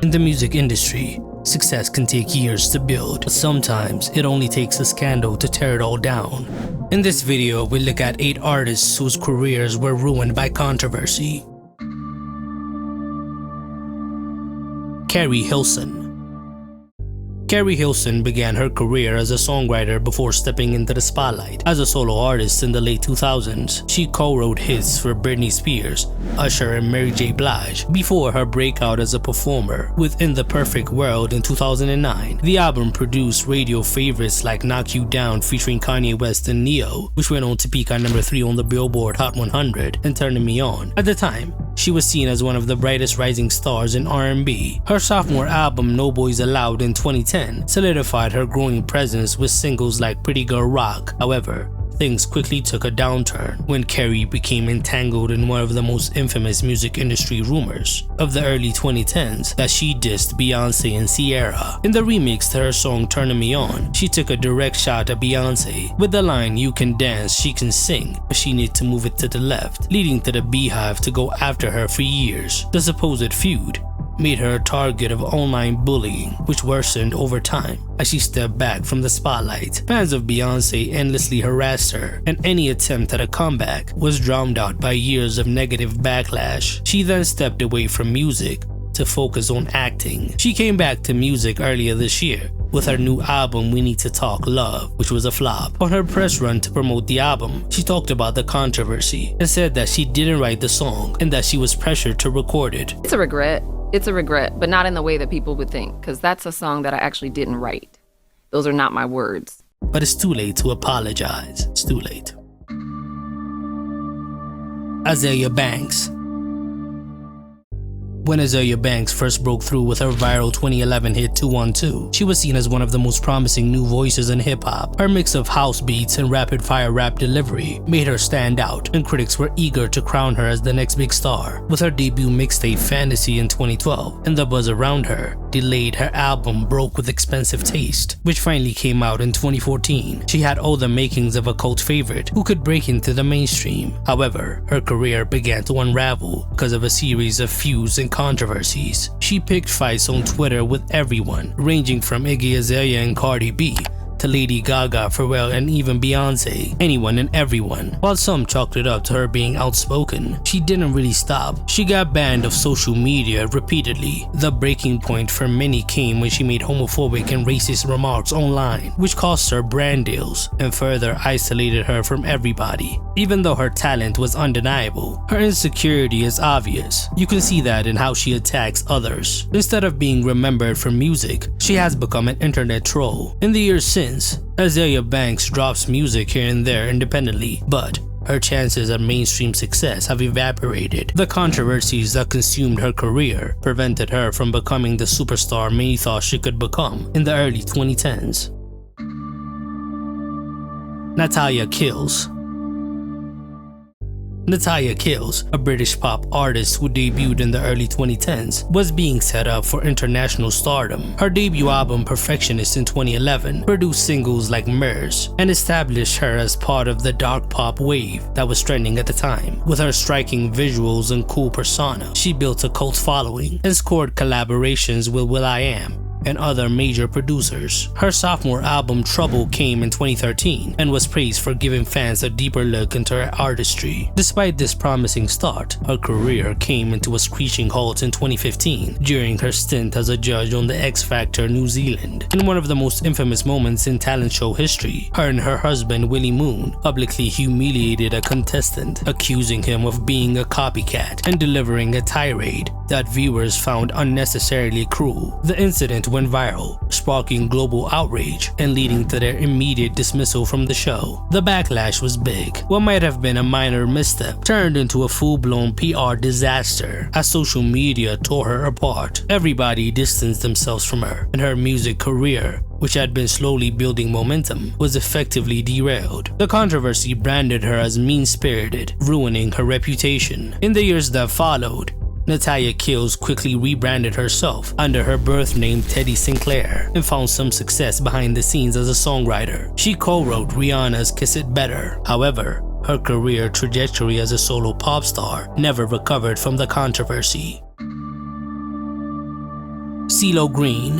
In the music industry, success can take years to build, but sometimes it only takes a scandal to tear it all down. In this video, we look at 8 artists whose careers were ruined by controversy. Carrie Hilson. Carrie Hilson began her career as a songwriter before stepping into the spotlight. As a solo artist in the late 2000s, she co-wrote hits for Britney Spears, Usher, and Mary J. Blige before her breakout as a performer with In the Perfect World in 2009. The album produced radio favorites like Knock You Down featuring Kanye West and Neo, which went on to peak at number 3 on the Billboard Hot 100, and Turning Me On. At the time, she was seen as one of the brightest rising stars in R&B. Her sophomore album No Boys Allowed in 2010 solidified her growing presence with singles like Pretty Girl Rock. However, things quickly took a downturn when Carrie became entangled in one of the most infamous music industry rumors of the early 2010s that she dissed Beyonce and Ciara. In the remix to her song Turning Me On, she took a direct shot at Beyonce with the line, "You can dance, she can sing, but she needs to move it to the left," leading to the Beehive to go after her for years. The supposed feud made her a target of online bullying, which worsened over time as she stepped back from the spotlight. Fans of Beyonce endlessly harassed her, and any attempt at a comeback was drowned out by years of negative backlash. She then stepped away from music to focus on acting. She came back to music earlier this year with her new album We Need to Talk Love, which was a flop. On her press run to promote the album, she talked about the controversy and said that she didn't write the song and that she was pressured to record it. It's a regret. It's a regret, but not in the way that people would think, because that's a song that I actually didn't write. Those are not my words. But it's too late to apologize. It's too late. Aaya Banks. When Aaya Banks first broke through with her viral 2011 hit 212, she was seen as one of the most promising new voices in hip-hop. Her mix of house beats and rapid-fire rap delivery made her stand out, and critics were eager to crown her as the next big star. With her debut mixtape Fantasy in 2012 and the buzz around her delayed, her album Broke with Expensive Taste, which finally came out in 2014. She had all the makings of a cult favorite who could break into the mainstream. However, her career began to unravel because of a series of feuds and controversies. She picked fights on Twitter with everyone, ranging from Iggy Azalea and Cardi B to Lady Gaga, Pharrell, and even Beyonce. Anyone and everyone. While some chalked it up to her being outspoken, she didn't really stop. She got banned of social media repeatedly. The breaking point for many came when she made homophobic and racist remarks online, which cost her brand deals and further isolated her from everybody. Even though her talent was undeniable, her insecurity is obvious. You can see that in how she attacks others. Instead of being remembered for music, she has become an internet troll. In the years since, Aaya Banks drops music here and there independently, but her chances at mainstream success have evaporated. The controversies that consumed her career prevented her from becoming the superstar many thought she could become in the early 2010s. Natalya Kills. Natalya Kills, a British pop artist who debuted in the early 2010s, was being set up for international stardom. Her debut album Perfectionist in 2011 produced singles like Mirrors and established her as part of the dark pop wave that was trending at the time. With her striking visuals and cool persona, she built a cult following and scored collaborations with will.i.am and other major producers. Her sophomore album Trouble came in 2013 and was praised for giving fans a deeper look into her artistry. Despite this promising start, her career came into a screeching halt in 2015 during her stint as a judge on the X Factor New Zealand. In one of the most infamous moments in talent show history, her and her husband Willie Moon publicly humiliated a contestant, accusing him of being a copycat and delivering a tirade that viewers found unnecessarily cruel. The incident went viral, sparking global outrage and leading to their immediate dismissal from the show. The backlash was big. What might have been a minor misstep turned into a full-blown PR disaster as social media tore her apart. Everybody distanced themselves from her, and her music career, which had been slowly building momentum, was effectively derailed. The controversy branded her as mean-spirited, ruining her reputation. In the years that followed, Natalya Kills quickly rebranded herself under her birth name Teddy Sinclair and found some success behind the scenes as a songwriter. She co-wrote Rihanna's Kiss It Better. However, her career trajectory as a solo pop star never recovered from the controversy. Ceilo Green.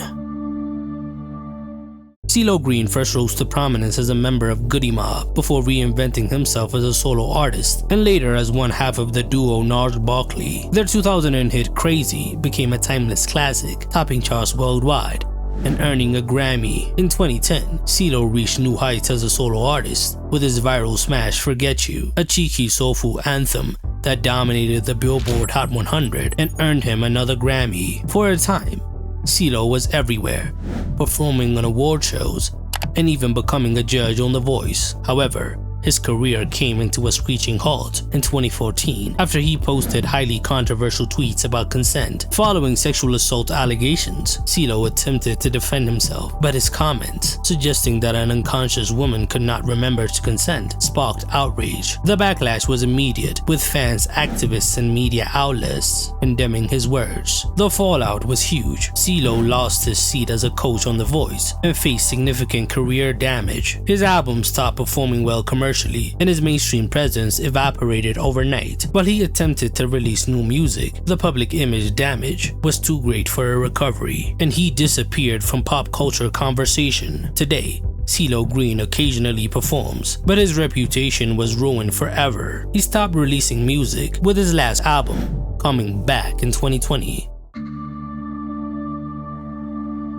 Ceilo Green first rose to prominence as a member of Goody Mob before reinventing himself as a solo artist, and later as one half of the duo Gnarls Barkley. Their 2000 hit Crazy became a timeless classic, topping charts worldwide and earning a Grammy. In 2010, Ceilo reached new heights as a solo artist with his viral smash Forget You, a cheeky soulful anthem that dominated the Billboard Hot 100 and earned him another Grammy. For a time, Ceilo was everywhere, performing on award shows and even becoming a judge on The Voice. However, his career came into a screeching halt in 2014 after he posted highly controversial tweets about consent. Following sexual assault allegations, Ceilo attempted to defend himself, but his comments, suggesting that an unconscious woman could not remember to consent, sparked outrage. The backlash was immediate, with fans, activists, and media outlets condemning his words. The fallout was huge. Ceilo lost his seat as a coach on The Voice and faced significant career damage. His album stopped performing well commercially, and his mainstream presence evaporated overnight. While he attempted to release new music, the public image damage was too great for a recovery, and he disappeared from pop culture conversation. Today, Ceilo Green occasionally performs, but his reputation was ruined forever. He stopped releasing music, with his last album coming back in 2020.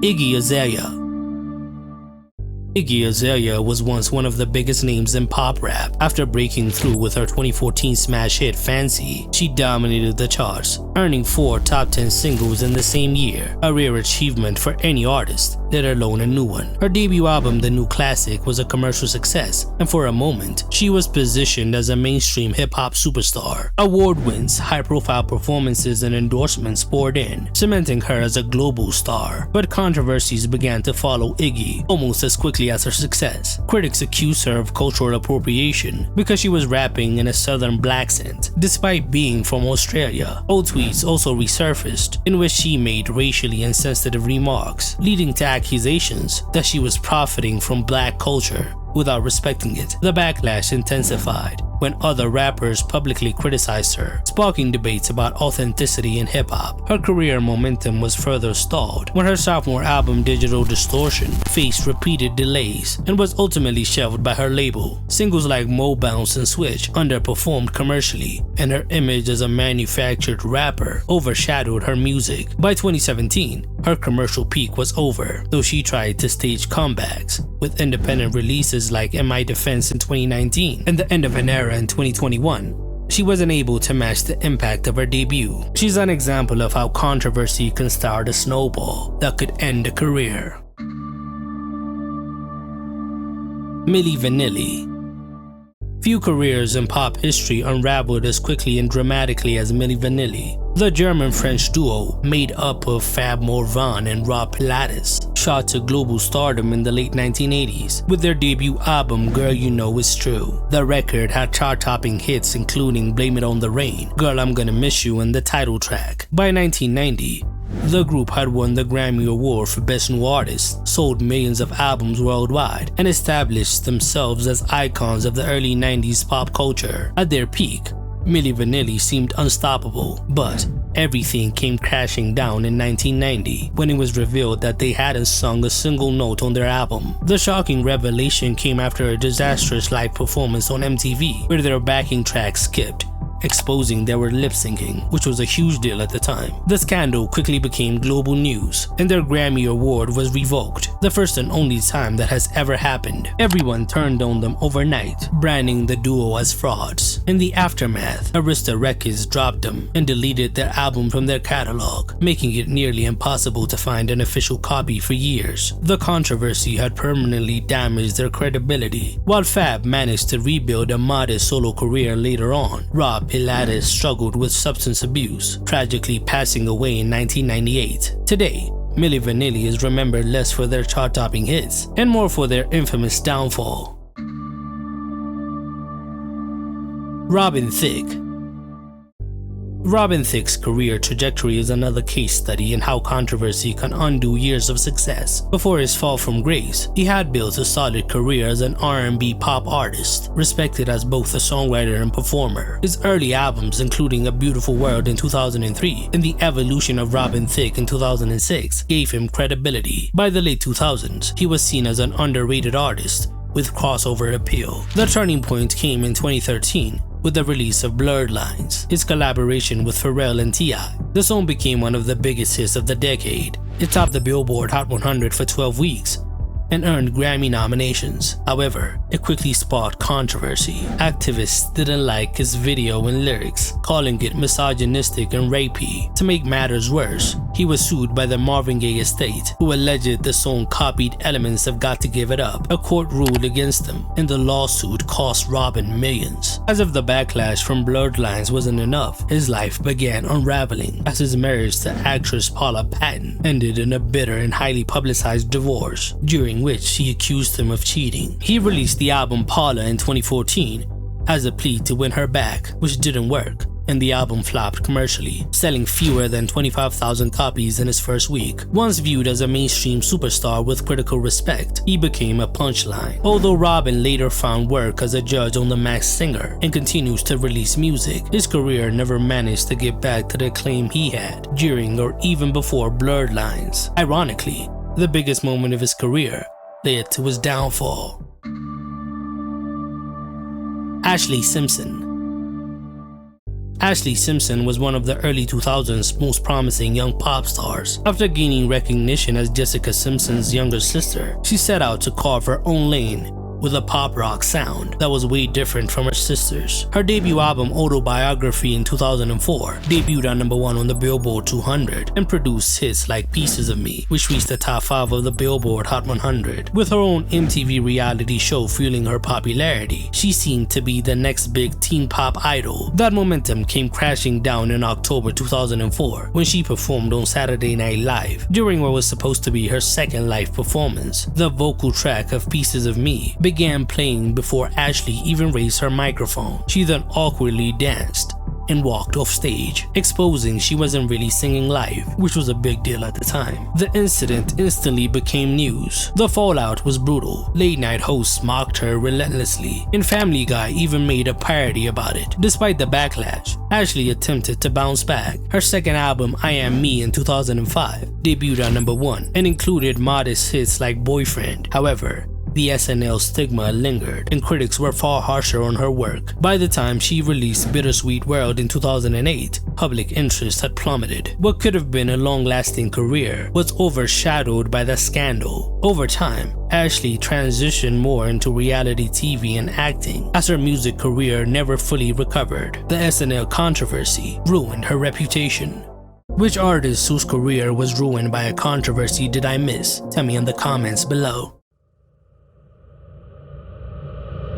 Iggy Azalea. Iggy Azalea was once one of the biggest names in pop rap. After breaking through with her 2014 smash hit Fancy, she dominated the charts, earning 4 top 10 singles in the same year, a rare achievement for any artist, let alone a new one. Her debut album, The New Classic, was a commercial success, and for a moment, she was positioned as a mainstream hip-hop superstar. Award wins, high-profile performances, and endorsements poured in, cementing her as a global star. But controversies began to follow Iggy almost as quickly as her success. Critics accused her of cultural appropriation because she was rapping in a southern black accent, despite being from Australia. Old tweets also resurfaced in which she made racially insensitive remarks, leading to accusations that she was profiting from black culture without respecting it. The backlash intensified when other rappers publicly criticized her, sparking debates about authenticity in hip-hop. Her career momentum was further stalled when her sophomore album Digital Distortion faced repeated delays and was ultimately shelved by her label. Singles like Mo Bounce and Switch underperformed commercially, and her image as a manufactured rapper overshadowed her music. By 2017, her commercial peak was over, though she tried to stage comebacks with independent releases like In My Defense in 2019 and The End of an Era in 2021. She wasn't able to match the impact of her debut. She's an example of how controversy can start a snowball that could end a career. Millie Vanilli. Few careers in pop history unraveled as quickly and dramatically as Millie Vanilli. The German-French duo, made up of Fab Morvan and Rob Pilatus, shot to global stardom in the late 1980s with their debut album Girl You Know It's True. The record had chart-topping hits including Blame It on the Rain, Girl I'm Gonna Miss You, and the title track. By 1990, the group had won the Grammy Award for Best New Artist, sold millions of albums worldwide, and established themselves as icons of the early 90s pop culture. At their peak, Millie Vanilli seemed unstoppable, but everything came crashing down in 1990 when it was revealed that they hadn't sung a single note on their album. The shocking revelation came after a disastrous live performance on MTV where their backing track skipped, exposing they were lip-syncing, which was a huge deal at the time. The scandal quickly became global news, and their Grammy Award was revoked, the first and only time that has ever happened. Everyone turned on them overnight, branding the duo as frauds. In the aftermath, Arista Records dropped them and deleted their album from their catalog, making it nearly impossible to find an official copy for years. The controversy had permanently damaged their credibility. While Fab managed to rebuild a modest solo career later on, Rob Pilatus struggled with substance abuse, tragically passing away in 1998. Today, Millie Vanilli is remembered less for their chart-topping hits and more for their infamous downfall. Thicke. Robin Thicke's career trajectory is another case study in how controversy can undo years of success. Before his fall from grace, he had built a solid career as an R&B pop artist, respected as both a songwriter and performer. His early albums, including A Beautiful World in 2003 and The Evolution of Robin Thicke in 2006, gave him credibility. By the late 2000s, he was seen as an underrated artist with crossover appeal. The turning point came in 2013 with the release of Blurred Lines, his collaboration with Pharrell and T.I. The song became one of the biggest hits of the decade. It topped the Billboard Hot 100 for 12 weeks and earned Grammy nominations. However, it quickly sparked controversy. Activists didn't like his video and lyrics, calling it misogynistic and rapey. To make matters worse, he was sued by the Marvin Gaye estate, who alleged the song copied elements of Got to Give It Up. A court ruled against them, and the lawsuit cost Robin millions. As if the backlash from Blurred Lines wasn't enough, his life began unraveling as his marriage to actress Paula Patton ended in a bitter and highly publicized divorce, during which she accused him of cheating. He released the album Paula in 2014 as a plea to win her back, which didn't work, and the album flopped commercially, selling fewer than 25,000 copies in its first week. Once viewed as a mainstream superstar with critical respect, he became a punchline. Although Robin later found work as a judge on The Masked Singer and continues to release music, his career never managed to get back to the acclaim he had during or even before Blurred Lines. Ironically, the biggest moment of his career led to his downfall. Ashlee Simpson. Ashlee Simpson was one of the early 2000s most promising young pop stars. After gaining recognition as Jessica Simpson's younger sister, she set out to carve her own lane with a pop rock sound that was way different from her sisters. Her debut album Autobiography in 2004 debuted at #1 on the Billboard 200 and produced hits like Pieces of Me, which reached the top 5 of the Billboard Hot 100. With her own MTV reality show fueling her popularity, she seemed to be the next big teen pop idol. That momentum came crashing down in October 2004 when she performed on Saturday Night Live during what was supposed to be her second live performance. The vocal track of Pieces of Me began playing before Ashlee even raised her microphone. She then awkwardly danced and walked off stage, exposing she wasn't really singing live, which was a big deal at the time. The incident instantly became news. The fallout was brutal. Late night hosts mocked her relentlessly, and Family Guy even made a parody about it. Despite the backlash, Ashlee attempted to bounce back. Her second album, I Am Me in 2005, debuted at #1 and included modest hits like Boyfriend. However, the SNL stigma lingered, and critics were far harsher on her work. By the time she released Bittersweet World in 2008, public interest had plummeted. What could have been a long-lasting career was overshadowed by the scandal. Over time, Ashlee transitioned more into reality TV and acting, as her music career never fully recovered. The SNL controversy ruined her reputation. Which artist whose career was ruined by a controversy did I miss? Tell me in the comments below.